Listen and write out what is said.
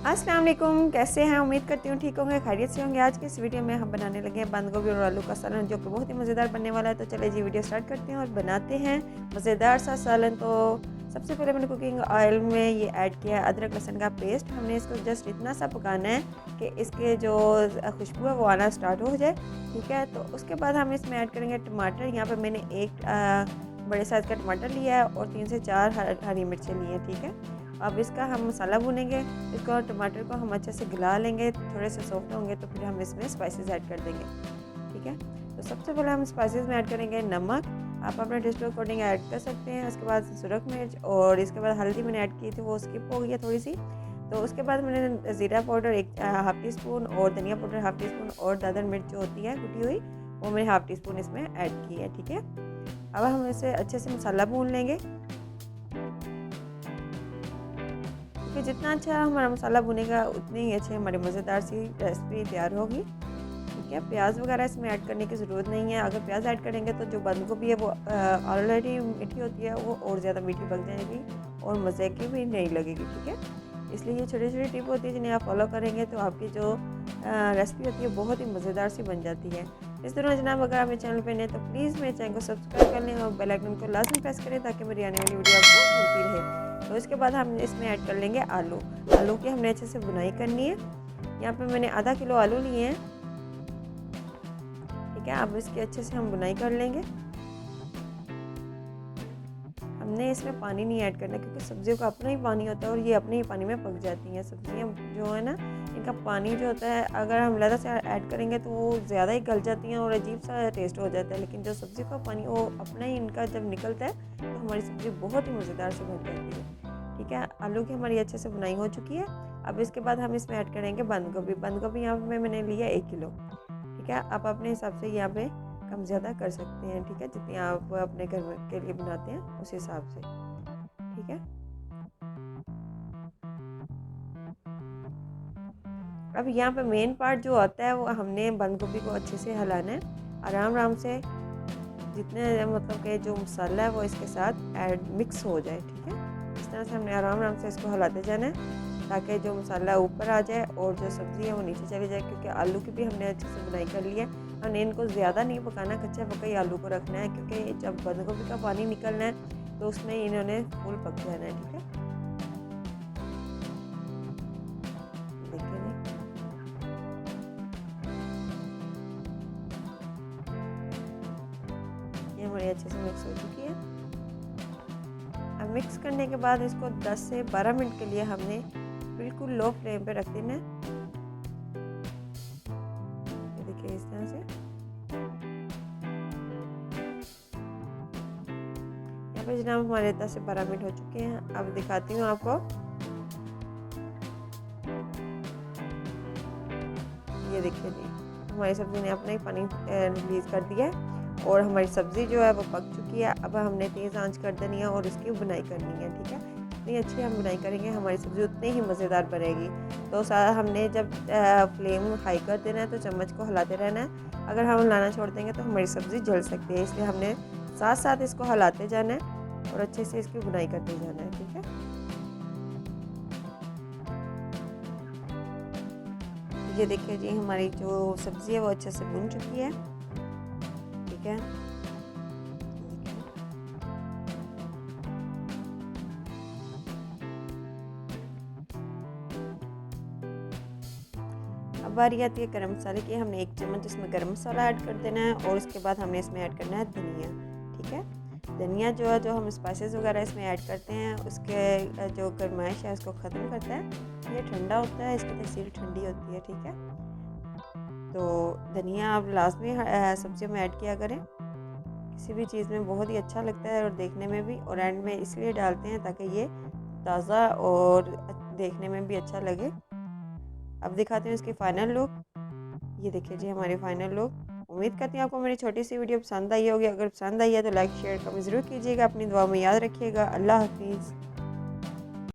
अस्सलाम वालेकुम, कैसे हैं? उम्मीद करती हूँ ठीक होंगे, खैरियत से होंगे। आज की इस वीडियो में हम बनाने लगे हैं बंद गोभी और आलू का सालन, जो कि बहुत ही मज़ेदार बनने वाला है। तो चलिए जी वीडियो स्टार्ट करते हैं और बनाते हैं मज़ेदार सा सालन। तो सबसे पहले मैंने कुकिंग ऑयल में ये ऐड किया है अदरक लहसुन का पेस्ट। हमने इसको जस्ट इतना सा पकाना है कि इसके जो खुशबू है वो आना स्टार्ट हो जाए, ठीक है। तो उसके बाद हम इसमें ऐड करेंगे टमाटर। यहाँ पर मैंने एक बड़े साइज़ का टमाटर लिया है और 3 से 4 हरी मिर्चें ली हैं, ठीक है। अब इसका हम मसाला भूनेंगे। इसको टमाटर को हम अच्छे से गला लेंगे, थोड़े से सॉफ्ट होंगे तो फिर हम इसमें स्पाइसेस ऐड कर देंगे, ठीक है। तो सबसे पहले हम स्पाइसेस में ऐड करेंगे नमक। आप अपने टेस्ट के अकॉर्डिंग ऐड कर सकते हैं। उसके बाद सुरख मिर्च और इसके बाद हल्दी मैंने ऐड की थी, वो स्किप हो गई है थोड़ी सी। तो उसके बाद मैंने ज़ीरा पाउडर एक हाफ़ टी स्पून और धनिया पाउडर हाफ़ टी स्पून और दादर मिर्च जो होती है कुटी हुई वो मैंने हाफ़ टी स्पून इसमें ऐड की है, ठीक है। अब हम इसे अच्छे से मसाला भून लेंगे, कि जितना अच्छा हमारा मसाला भुनेगा उतनी ही अच्छी हमारी मज़ेदार सी रेसिपी तैयार होगी, ठीक है। प्याज वगैरह इसमें ऐड करने की ज़रूरत नहीं है। अगर प्याज ऐड करेंगे तो जो बंद गोभी है वो ऑलरेडी मीठी होती है, वो और ज़्यादा मीठी पक जाएगी और मज़े की भी नहीं लगेगी, ठीक है। इसलिए ये छोटी छोटी टिप होती है जिन्हें आप फॉलो करेंगे तो आपकी जो रेसिपी होती है बहुत ही मज़ेदार सी बन जाती है। इस तरह जनाब अगर आप मेरे चैनल पर नए तो प्लीज़ मेरे चैनल को सब्सक्राइब कर लें और बेल आइकन को लाजमी प्रेस करें ताकि मेरी आने वाली वीडियो आपको मिलती रहे। तो इसके बाद हम इसमें ऐड कर लेंगे आलू। आलू की हमने अच्छे से बुनाई करनी है। यहाँ पे मैंने आधा किलो आलू लिए हैं, ठीक है। अब इसकी अच्छे से हम बुनाई कर लेंगे। हमने इसमें पानी नहीं ऐड करना क्योंकि सब्जियों का अपना ही पानी होता है और ये अपने ही पानी में पक जाती हैं। सब्जियाँ जो है ना, इनका पानी जो होता है अगर हम ज़्यादा से ऐड करेंगे तो वो ज़्यादा ही गल जाती हैं और अजीब सा टेस्ट हो जाता है। लेकिन जो सब्ज़ी का पानी वो अपना ही इनका जब निकलता है तो हमारी सब्ज़ी बहुत ही मज़ेदार से बन जाती है, ठीक है। आलू की हमारी अच्छे से बुनाई हो चुकी है। अब इसके बाद हम इसमें ऐड करेंगे बंद गोभी। बंद गोभी यहाँ पर मैंने लिया 1 किलो, ठीक है। आप अपने हिसाब से यहाँ पे कम ज़्यादा कर सकते हैं, ठीक है। जितनी आप अपने घर के लिए बनाते हैं उस हिसाब से, ठीक है। अब यहाँ पे मेन पार्ट जो होता है वो हमने बंद गोभी को अच्छे से हिलाना है, आराम आराम से, जितने मतलब कि जो मसाला है वो इसके साथ ऐड मिक्स हो जाए, ठीक है। इस तरह से हमने आराम आराम से इसको हिलाते जाना है ताकि जो मसाला ऊपर आ जाए और जो सब्ज़ी है वो नीचे चली जाए। क्योंकि आलू की भी हमने अच्छे से बुनाई कर ली है। हमने इनको ज़्यादा नहीं पकाना, कच्चा पका ही आलू को रखना है क्योंकि जब बंद गोभी का पानी निकलना है तो उसमें इन्होंने फुल पक जाना है, ठीक है। देखिए ये हमारी अच्छे से मिक्स हो चुकी है। अब मिक्स करने के बाद इसको 10 से 12 मिनट के लिए हमने बिल्कुल लो फ्लेम पे रख देना है। ये देखिए इस तरह से। यहाँ पे जनाब हमारे 10 से 12 मिनट हो चुके हैं। अब दिखाती हूँ आपको। ये देखिए जी हमारी सब्ज़ी ने अपना ही पानी रिलीज़ कर दिया है और हमारी सब्ज़ी जो है वो पक चुकी है। अब हमने तेज़ आंच कर देनी है और इसकी बुनाई करनी है, ठीक है। जितनी अच्छी हम बुनाई करेंगे हमारी सब्ज़ी उतनी ही मज़ेदार बनेगी। तो हमने जब फ्लेम हाई कर देना है तो चम्मच को हिलाते रहना है। अगर हम हिलाना छोड़ देंगे तो हमारी सब्ज़ी जल सकती है, इसलिए हमने साथ साथ इसको हिलाते जाना है और अच्छे से इसकी बुनाई करते जाना है, ठीक है। ये देखिए जी हमारी जो सब्ज़ी है वो अच्छे से भुन चुकी है, ठीक है। अब बारी आती है गरम मसाले की। हमने 1 चम्मच इसमें गरम मसाला ऐड कर देना है और उसके बाद हमने इसमें ऐड करना है धनिया, ठीक है। धनिया जो है, जो हम स्पाइसेस वगैरह इसमें ऐड करते हैं उसके जो गरमाइश है उसको ख़त्म करता है। ये ठंडा होता है, इसकी तसीर ठंडी होती है, ठीक है। तो धनिया आप लाजमी सब्जियों में ऐड किया करें। किसी भी चीज़ में बहुत ही अच्छा लगता है और देखने में भी, और एंड में इसलिए डालते हैं ताकि ये ताज़ा और देखने में भी अच्छा लगे। अब दिखाते हैं इसकी फ़ाइनल लुक। ये देखिए जी हमारी फ़ाइनल लुक। उम्मीद करती हूँ आपको मेरी छोटी सी वीडियो पसंद आई होगी। अगर पसंद आई है तो लाइक शेयर कमेंट ज़रूर कीजिएगा। अपनी दुआ में याद रखिएगा। अल्लाह हाफिज़।